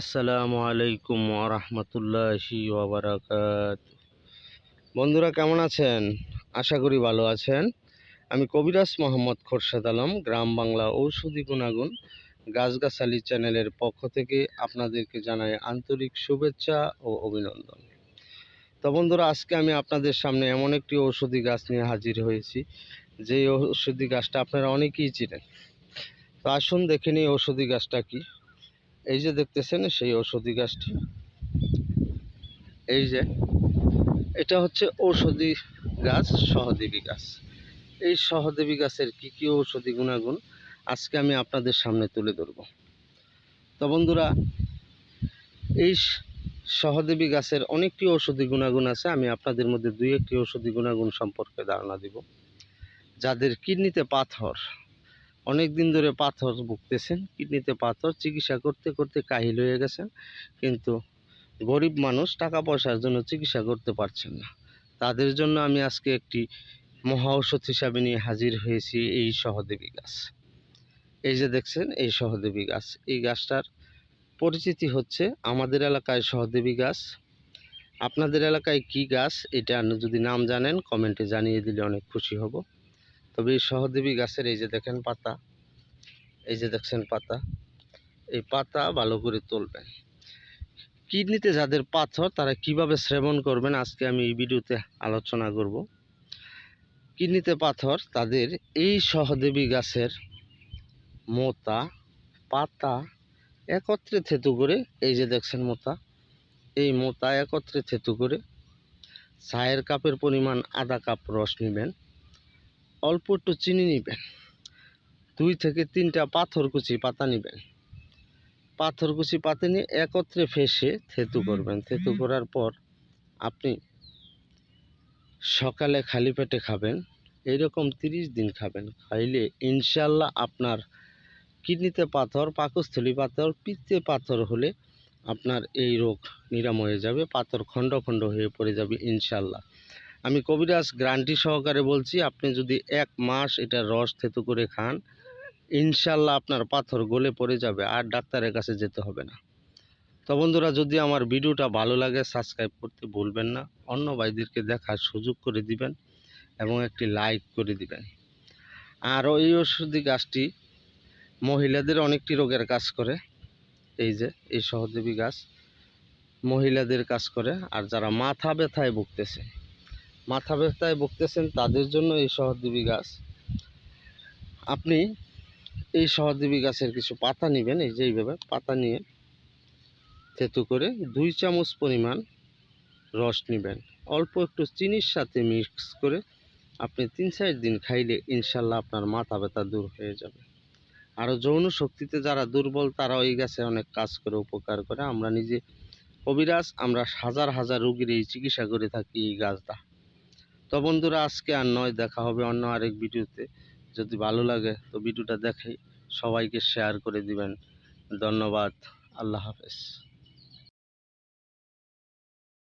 আসসালামু আলাইকুম ওয়া রাহমাতুল্লাহি ওয়া বারাকাতুহু। বন্ধুরা কেমন আছেন? আশা করি ভালো আছেন। আমি কবিরাজ মোহাম্মদ খোরশেদ আলম, গ্রাম বাংলা ঔষধি গুণাগুণ গাছগাছালি চ্যানেলের পক্ষ থেকে আপনাদেরকে জানাই আন্তরিক শুভেচ্ছা ও অভিনন্দন। তো বন্ধুরা, আজকে আমি আপনাদের সামনে এমন একটি ঔষধি গাছ নিয়ে হাজির হয়েছি, যেই ঔষধি গাছটা আপনারা অনেকেই চিনেন। তো আসুন দেখে নিই ঔষধি গাছটা কি। এই যে দেখতেছেন সেই ঔষধি গাছটি, এই যে এটা হচ্ছে ঔষধি গাছ, সহদেবী গাছ। এই সহদেবী গাছের কি কি ঔষধি গুণাগুণ আজকে আমি আপনাদের সামনে তুলে ধরব। তো বন্ধুরা, এই সহদেবী গাছের অনেকটি ঔষধি গুণাগুণ আছে। আমি আপনাদের মধ্যে দুই একটি ঔষধি গুণাগুণ সম্পর্কে ধারণা দিব। যাদের কিডনিতে পাথর, অনেক দিন ধরে পাথর ভুগতেছেন, কিডনিতে পাথর চিকিৎসা করতে করতে কাহিল হয়ে গেছেন, কিন্তু গরিব মানুষ টাকা পয়সার জন্য চিকিৎসা করতে পারছেন না, তাদের জন্য আমি আজকে একটি মহা ঔষধ হিসাবে নিয়ে হাজির হয়েছি এই সহদেবী গাছ। এই যে দেখছেন এই সহদেবী গাছ, এই গাছটার পরিচিতি হচ্ছে আমাদের এলাকায় সহদেবী গাছ। আপনাদের এলাকায় কি গাছ, এটা যদি নাম জানেন কমেন্টে জানিয়ে দিলে অনেক খুশি হব। তবে এই সহদেবী গাছের এই যে দেখেন পাতা, এই যে দেখছেন পাতা, এই পাতা ভালো করে তুলবেন। কিডনিতে যাদের পাথর তারা কিভাবে সেবন করবেন আজকে আমি এই ভিডিওতে আলোচনা করব। কিডনিতে পাথর তাদের এই সহদেবী গাছের মোতা পাতা একত্রে থেতু করে, এই যে দেখছেন মোতা, এই মোতা একত্রে থেতু করে চায়ের কাপের পরিমাণ আধা কাপ রস নেবেন, অল্প একটু চিনি নেবেন, 2 থেকে 3টা পাথরকুচি পাতা নেবেন। পাথরকুচি পাতা নিয়ে একত্রে ফেসে থেতু করবেন। থেতু করার পর আপনি সকালে খালি পেটে খাবেন। এইরকম 30 দিন খাবেন। খাইলে ইনশাল্লাহ আপনার কিডনিতে পাথর, পাকস্থলী পাথর, পিত্তে পাথর হলে আপনার এই রোগ নিরাময় হয়ে যাবে, পাথর খণ্ড খণ্ড হয়ে পড়ে যাবে ইনশাল্লাহ। আমি কবিরাজ গ্যারান্টি সহকারে বলছি, আপনি যদি 1 মাস এটা রস থেতু করে খান ইনশাল্লাহ আপনার পাথর গলে পড়ে যাবে, আর ডাক্তারের কাছে যেতে হবে না। তো বন্ধুরা, যদি আমার ভিডিওটা ভালো লাগে সাবস্ক্রাইব করতে ভুলবেন না, অন্য ভাইদেরকে দেখার সুযোগ করে দিবেন এবং একটি লাইক করে দিবেন। আর এই ঔষধি গাছটি মহিলাদের অনেকটি রোগের কাজ করে। এই যে এই সহদেবী গাছ মহিলাদের কাজ করে। আর যারা মাথা ব্যথায় ভুগতেছেন তাদের জন্য এই সহদেবী গাছ। আপনি এই সহদেবী গাছের কিছু পাতা নেবেন, এই যে এইভাবে পাতা নিয়ে থেতু করে 2 চামচ পরিমাণ রস নেবেন, অল্প একটু চিনির সাথে মিক্স করে আপনি 3-4 দিন খাইলে ইনশাল্লাহ আপনার মাথা ব্যথা দূর হয়ে যাবে। আরও যৌন শক্তিতে যারা দুর্বল তারাও এই গাছে অনেক কাজ করে, উপকার করে। আমরা নিজে কবিরাজ, আমরা হাজার হাজার রোগীর এই চিকিৎসা করে থাকি এই গাছটা। তো বন্ধুরা, আজকে আর নয়, দেখা হবে অন্য আরেক ভিডিওতে। যদি ভালো লাগে তো ভিডিওটা দেখে সবাইকে শেয়ার করে দিবেন। ধন্যবাদ। আল্লাহ হাফেজ।